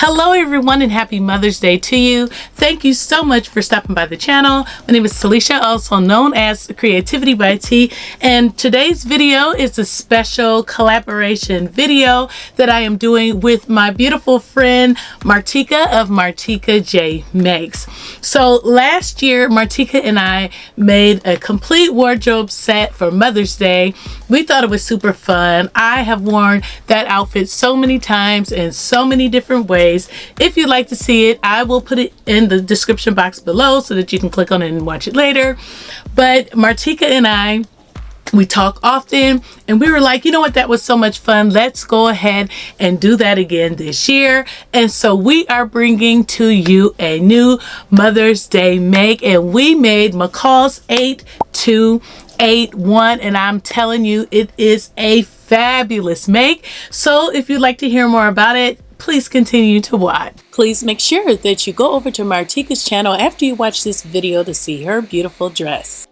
Hello everyone and happy Mother's Day to you. Thank you so much for stopping by the channel. My name is Talisha, also known as CreativiTeeByT, and today's video is a special collaboration video that I am doing with my beautiful friend Martika of Martika J Makes. So last year Martika and I made a complete wardrobe set for Mother's Day. We thought it was super fun. I have worn that outfit so many times in so many different ways. If you'd like to see it, I will put it in the description box below so that you can click on it and watch it later. But Martika and we talk often, and we were like, you know what, that was so much fun. Let's go ahead and do that again this year. And so we are bringing to you a new Mother's Day make, and we made McCall's 8281, and I'm telling you, it is a fabulous make. So if you'd like to hear more about it, please continue to watch. Please make sure that you go over to Martika's channel after you watch this video to see her beautiful dress.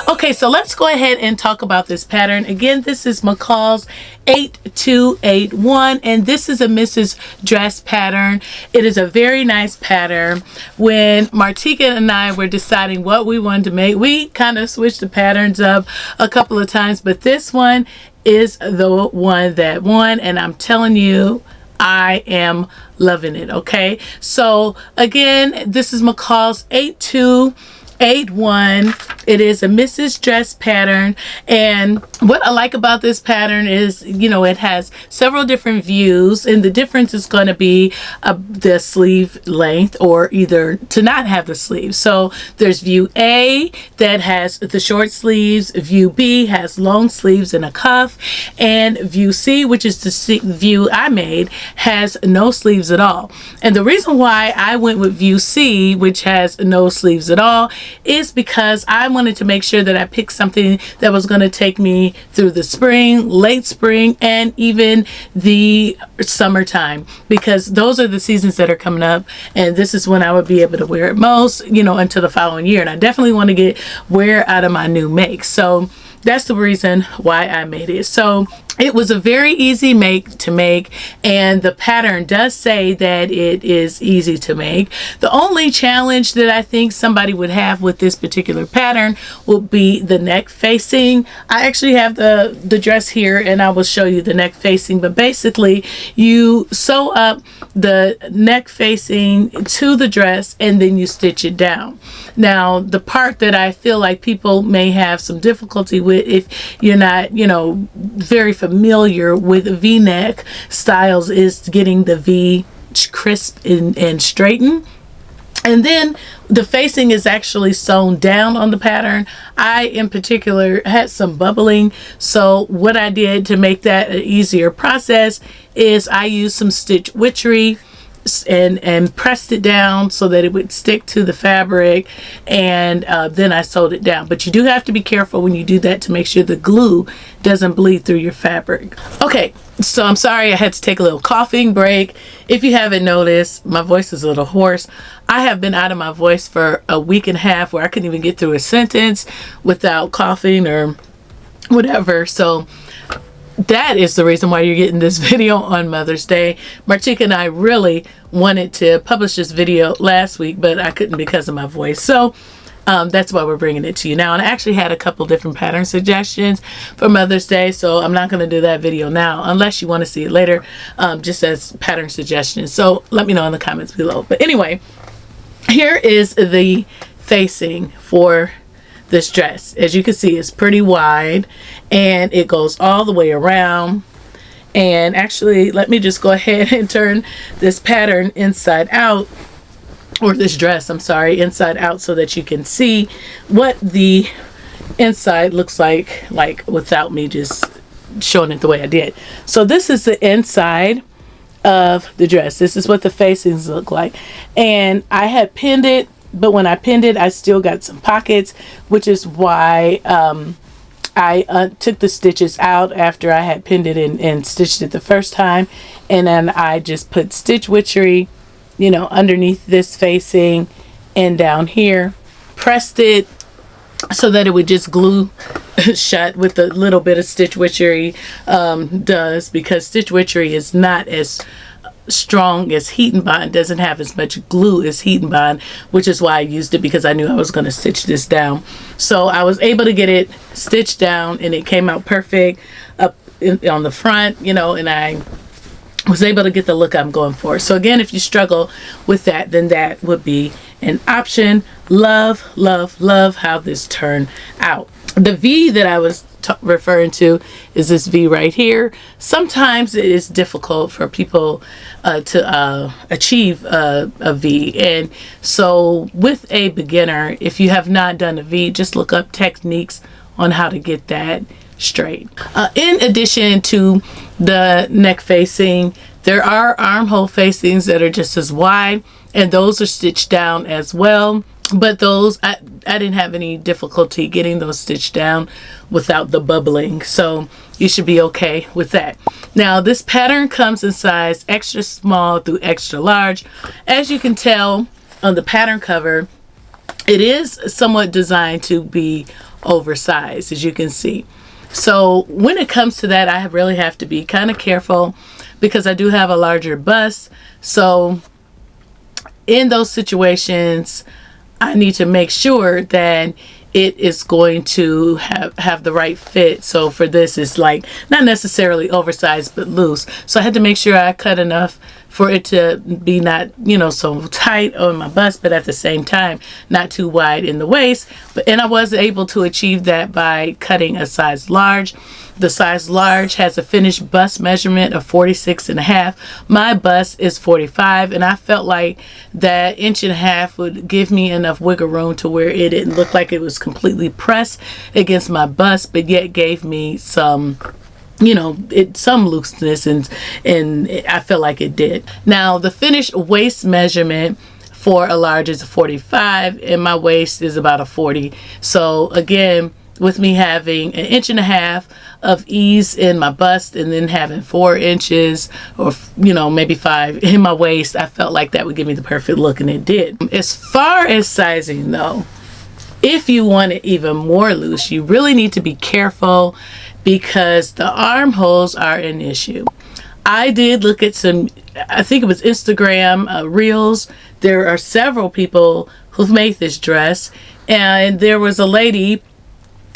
Okay, so let's go ahead and talk about this pattern. Again, this is McCall's 8281, and this is a Mrs. Dress pattern. It is a very nice pattern. When Martika and I were deciding what we wanted to make, we kind of switched the patterns up a couple of times, but this one is the one that won, and I'm telling you, I am loving it. Okay, so again, this is McCall's 8281. It is a Mrs. Dress pattern, and what I like about this pattern is, you know, it has several different views, and the difference is going to be the sleeve length, or either to not have the sleeve. So there's view A that has the short sleeves, view B has long sleeves and a cuff, and view C, which is the view I made, has no sleeves at all. And the reason why I went with view C, which has no sleeves at all, is because I wanted to make sure that I picked something that was going to take me through the spring, late spring, and even the summertime, because those are the seasons that are coming up, and this is when I would be able to wear it most, you know, until the following year. And I definitely want to get wear out of my new make. So that's the reason why I made it. So it was a very easy make to make, and the pattern does say that it is easy to make. The only challenge that I think somebody would have with this particular pattern will be the neck facing. I actually have the dress here, and I will show you the neck facing, but basically you sew up the neck facing to the dress and then you stitch it down. Now, the part that I feel like people may have some difficulty with, if you're not, you know, very familiar with V-neck styles, is getting the V crisp and straightened. And then the facing is actually sewn down on the pattern. I in particular had some bubbling, so what I did to make that an easier process is I used some stitch witchery and pressed it down so that it would stick to the fabric, and then I sewed it down. But you do have to be careful when you do that to make sure the glue doesn't bleed through your fabric. Okay, so I'm sorry I had to take a little coughing break. If you haven't noticed, my voice is a little hoarse. I have been out of my voice for a week and a half where I couldn't even get through a sentence without coughing or whatever. So that is the reason why you're getting this video on Mother's Day. Martika and I really wanted to publish this video last week, but I couldn't because of my voice. So that's why we're bringing it to you now. And I actually had a couple different pattern suggestions for Mother's Day, so I'm not going to do that video now unless you want to see it later, just as pattern suggestions. So let me know in the comments below. But anyway, here is the facing for this dress. As you can see, it's pretty wide and it goes all the way around. And actually, let me just go ahead and turn this pattern inside out, or this dress, I'm sorry, inside out, so that you can see what the inside looks like without me just showing it the way I did. So this is the inside of the dress. This is what the facings look like, and I had pinned it, but when I pinned it, I still got some pockets, which is why I took the stitches out after I had pinned it and stitched it the first time, and then I just put stitch witchery, you know, underneath this facing and down here, pressed it so that it would just glue shut with a little bit of stitch witchery does, because stitch witchery is not as strong as Heat and Bond, doesn't have as much glue as Heat and Bond, which is why I used it, because I knew I was going to stitch this down. So I was able to get it stitched down, and it came out perfect up on the front, you know, and I was able to get the look I'm going for. So again, if you struggle with that, then that would be an option. Love, love, love how this turned out. The V that I was referring to is this V right here. Sometimes it is difficult for people to achieve a V, and so with a beginner, if you have not done a V, just look up techniques on how to get that straight. In addition to the neck facing, there are armhole facings that are just as wide, and those are stitched down as well. But those, I didn't have any difficulty getting those stitched down without the bubbling, so you should be okay with that. Now this pattern comes in size extra small through extra large. As you can tell on the pattern cover, it is somewhat designed to be oversized, as you can see. So when it comes to that, I really have to be kind of careful, because I do have a larger bust. So in those situations, I need to make sure that it is going to have the right fit. So for this, it's like not necessarily oversized but loose, so I had to make sure I cut enough for it to be not, you know, so tight on my bust, but at the same time not too wide in the waist. And I was able to achieve that by cutting a size large. The size large has a finished bust measurement of 46.5. My bust is 45, and I felt like that 1.5 would give me enough wiggle room to where it didn't look like it was completely pressed against my bust, but yet gave me some, you know, some looseness, and I feel like it did. Now the finished waist measurement for a large is a 45, and my waist is about a 40. So again, with me having 1.5 inches of ease in my bust, and then having 4 inches, or you know, maybe 5 in my waist, I felt like that would give me the perfect look, and it did. As far as sizing though, if you want it even more loose, you really need to be careful, because the armholes are an issue. I did look at some, I think it was Instagram reels. There are several people who've made this dress, and there was a lady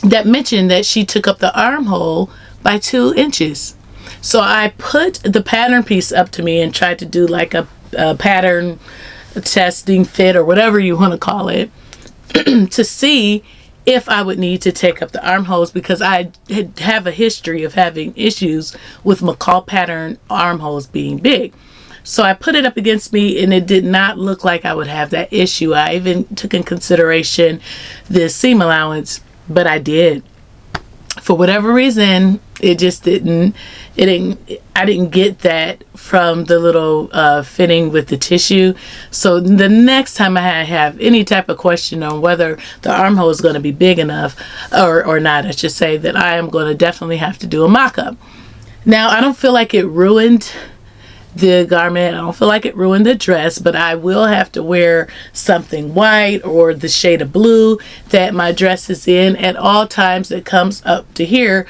that mentioned that she took up the armhole by 2 inches. So I put the pattern piece up to me and tried to do like a pattern testing fit, or whatever you want to call it, to see if I would need to take up the armholes, because I have a history of having issues with McCall pattern armholes being big. So I put it up against me, and it did not look like I would have that issue. I even took in consideration the seam allowance, but I did. For whatever reason, it just didn't, I didn't get that from the little fitting with the tissue. So the next time I have any type of question on whether the armhole is going to be big enough or not, I should say, that I am going to definitely have to do a mock-up. Now, I don't feel like it ruined the garment, I don't feel like it ruined the dress, but I will have to wear something white or the shade of blue that my dress is in at all times that comes up to here,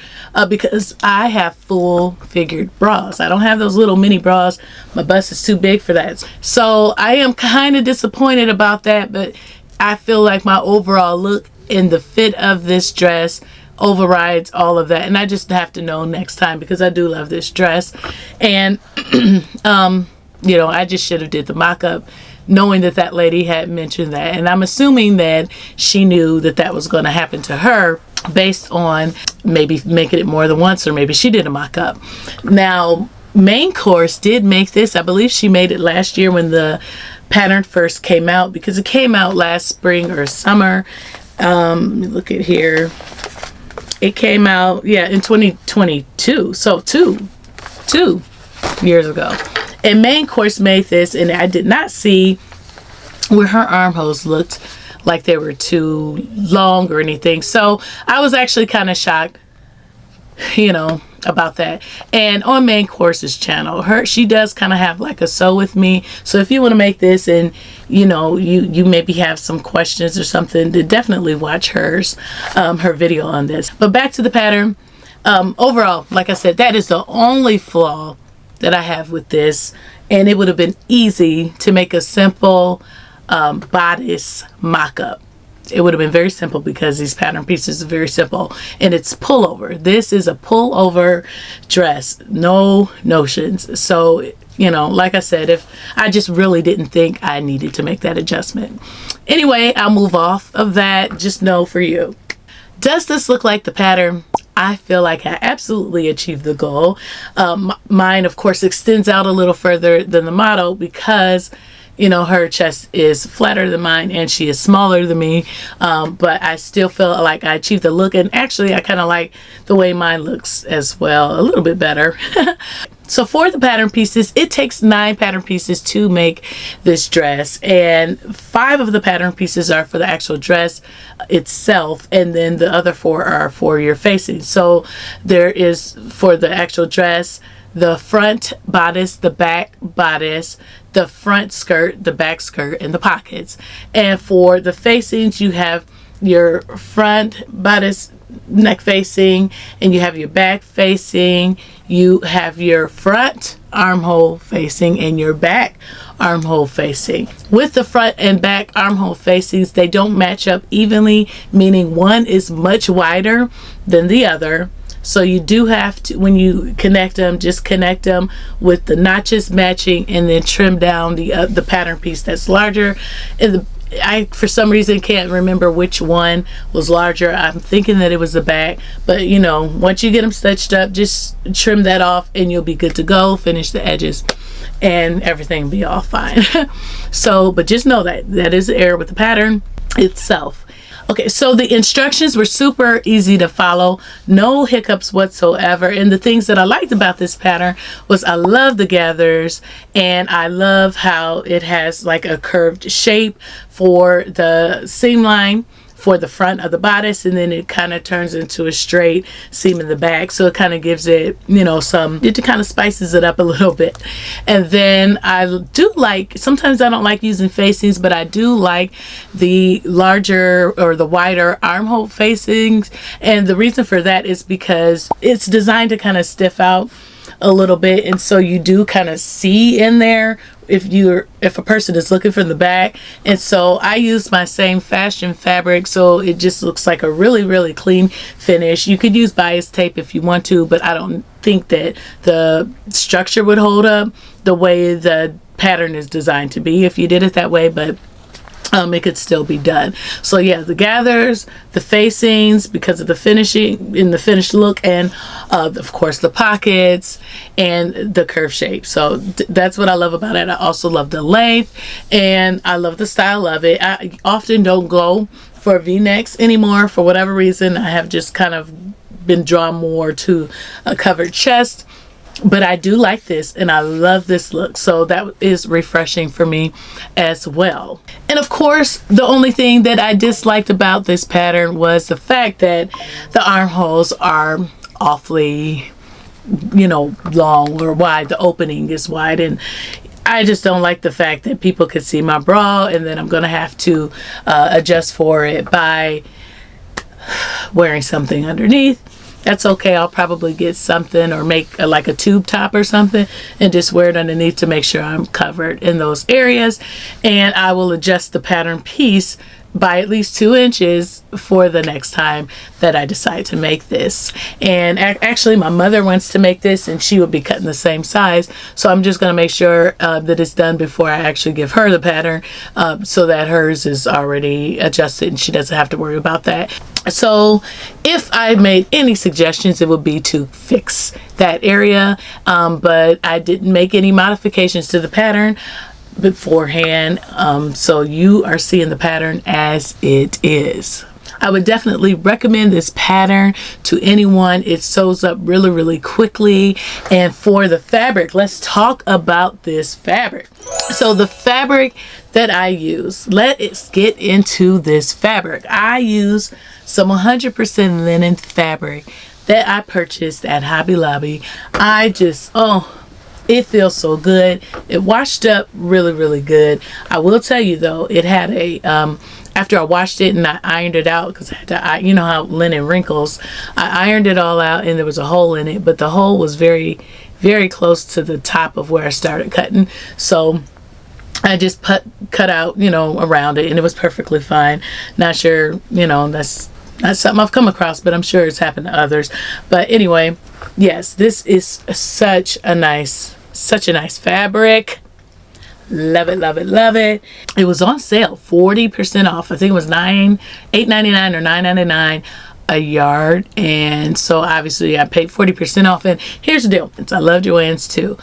because I have full figured bras. I don't have those little mini bras. My bust is too big for that. So I am kind of disappointed about that, but I feel like my overall look and the fit of this dress overrides all of that, and I just have to know next time, because I do love this dress. And you know, I just should have did the mock-up knowing that that lady had mentioned that, and I'm assuming that she knew that that was going to happen to her based on maybe making it more than once, or maybe she did a mock-up. Now Main Course did make this. I believe she made it last year when the pattern first came out, because it came out last spring or summer. Let me look at here. It came out, yeah, in 2022, so two years ago. And Main Course made this, and I did not see where her armholes looked like they were too long or anything. So I was actually kind of shocked, you know, about that. And on Main Course's channel, she does kind of have like a sew with me. So if you want to make this, and you know, you maybe have some questions or something, to definitely watch her video on this. But back to the pattern. Overall, like I said, that is the only flaw that I have with this. and it would have been easy to make a simple bodice mock-up. It would have been very simple because these pattern pieces are very simple, and it's pullover. This is a pullover dress, no notions. So, you know, like I said, if I just really didn't think I needed to make that adjustment. Anyway, I'll move off of that. Just know for you. Does this look like the pattern? I feel like I absolutely achieved the goal. Mine, of course, extends out a little further than the model because, you know, her chest is flatter than mine and she is smaller than me. But I still feel like I achieved the look. And actually, I kind of like the way mine looks as well, a little bit better. So for the pattern pieces, it takes 9 pattern pieces to make this dress, and 5 of the pattern pieces are for the actual dress itself, and then the other 4 are for your facing. So there is, for the actual dress, the front bodice, the back bodice, the front skirt, the back skirt, and the pockets. And for the facings, you have your front bodice neck facing, and you have your back facing, you have your front armhole facing, and your back armhole facing. With the front and back armhole facings, they don't match up evenly, meaning one is much wider than the other. So you do have to, when you connect them, just connect them with the notches matching, and then trim down the pattern piece that's larger. And I, for some reason, can't remember which one was larger. I'm thinking that it was the back, but you know, once you get them stitched up, just trim that off and you'll be good to go. Finish the edges and everything will be all fine. So, but just know that that is the error with the pattern itself. Okay, so the instructions were super easy to follow, no hiccups whatsoever. And the things that I liked about this pattern was I love the gathers, and I love how it has like a curved shape for the seam line for the front of the bodice, and then it kind of turns into a straight seam in the back. So it kind of gives it, you know, it kind of spices it up a little bit. And then I do like, sometimes I don't like using facings, but I do like the larger or the wider armhole facings. And the reason for that is because it's designed to kind of stiff out a little bit, and so you do kind of see in there if a person is looking from the back. And so I use my same fashion fabric, so it just looks like a really clean finish. You could use bias tape if you want to, but I don't think that the structure would hold up the way the pattern is designed to be if you did it that way, but it could still be done. So yeah, the gathers, the facings, because of the finishing in the finished look, and of course the pockets and the curve shape. So that's what I love about it. I also love the length, and I love the style of it. I often don't go for V-necks anymore for whatever reason. I have just kind of been drawn more to a covered chest. But I do like this, and I love this look, so that is refreshing for me as well. And of course, the only thing that I disliked about this pattern was the fact that the armholes are awfully, you know, long or wide. The opening is wide, and I just don't like the fact that people could see my bra, and then I'm going to have to adjust for it by wearing something underneath. That's okay. I'll probably get something or make like a tube top or something and just wear it underneath to make sure I'm covered in those areas. And I will adjust the pattern piece by at least 2 inches for the next time that I decide to make this. And actually my mother wants to make this, and she will be cutting the same size, so I'm just going to make sure that it's done before I actually give her the pattern, so that hers is already adjusted and she doesn't have to worry about that. So if I made any suggestions, it would be to fix that area, but I didn't make any modifications to the pattern beforehand, so you are seeing the pattern as it is. I would definitely recommend this pattern to anyone. It sews up really quickly. And for the fabric, let's talk about this fabric. So the fabric that I use, let's get into this fabric. I use some 100% linen fabric that I purchased at Hobby Lobby. I just, it feels so good. It washed up really good. I will tell you though, it had a after I washed it and I ironed it out, because I had to, you know how linen wrinkles, I ironed it all out and there was a hole in it, but the hole was very very close to the top of where I started cutting. So I just cut out, you know, around it, and it was perfectly fine. Not sure, you know, that's not something I've come across, but I'm sure it's happened to others. But anyway, yes, this is such a nice fabric. Love it, love it, love it. It was on sale, 40% off. I think it was $8.99 or $9.99 a yard. And so obviously I paid 40% off. And here's the deal, I love Joann's too,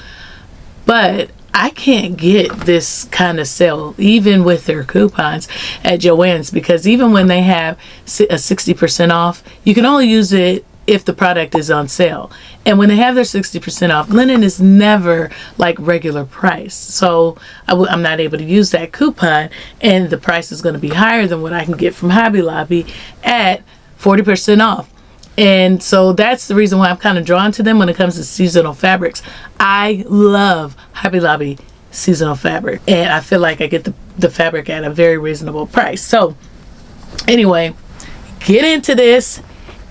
but I can't get this kind of sale even with their coupons at Joann's, because even when they have a 60% off, you can only use it if the product is on sale. And when they have their 60% off, linen is never like regular price. So I'm not able to use that coupon, and the price is going to be higher than what I can get from Hobby Lobby at 40% off. And so that's the reason why I'm kind of drawn to them when it comes to seasonal fabrics. I love Hobby Lobby seasonal fabric, and I feel like I get the fabric at a very reasonable price. So anyway, get into this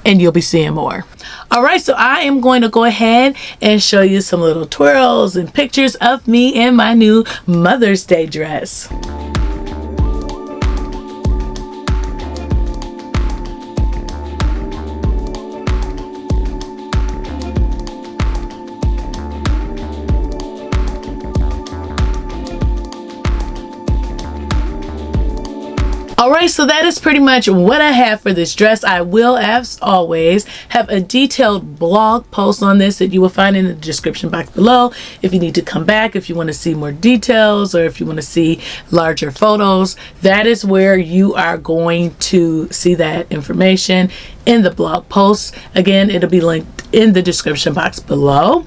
and you'll be seeing more. All right, so I am going to go ahead and show you some little twirls and pictures of me in my new Mother's Day dress. Alright, so that is pretty much what I have for this dress. I will, as always, have a detailed blog post on this that you will find in the description box below. If you need to come back, if you want to see more details, or if you want to see larger photos, that is where you are going to see that information in the blog post. Again, it'll be linked in the description box below.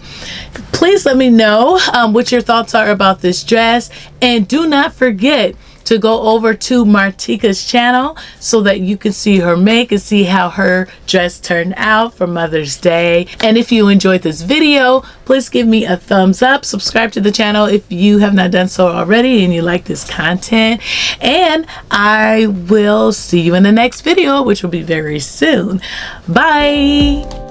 Please let me know what your thoughts are about this dress, and do not forget to go over to Martika's channel so that you can see her make and see how her dress turned out for Mother's Day. And if you enjoyed this video, please give me a thumbs up. Subscribe to the channel if you have not done so already and you like this content. And I will see you in the next video, which will be very soon. Bye.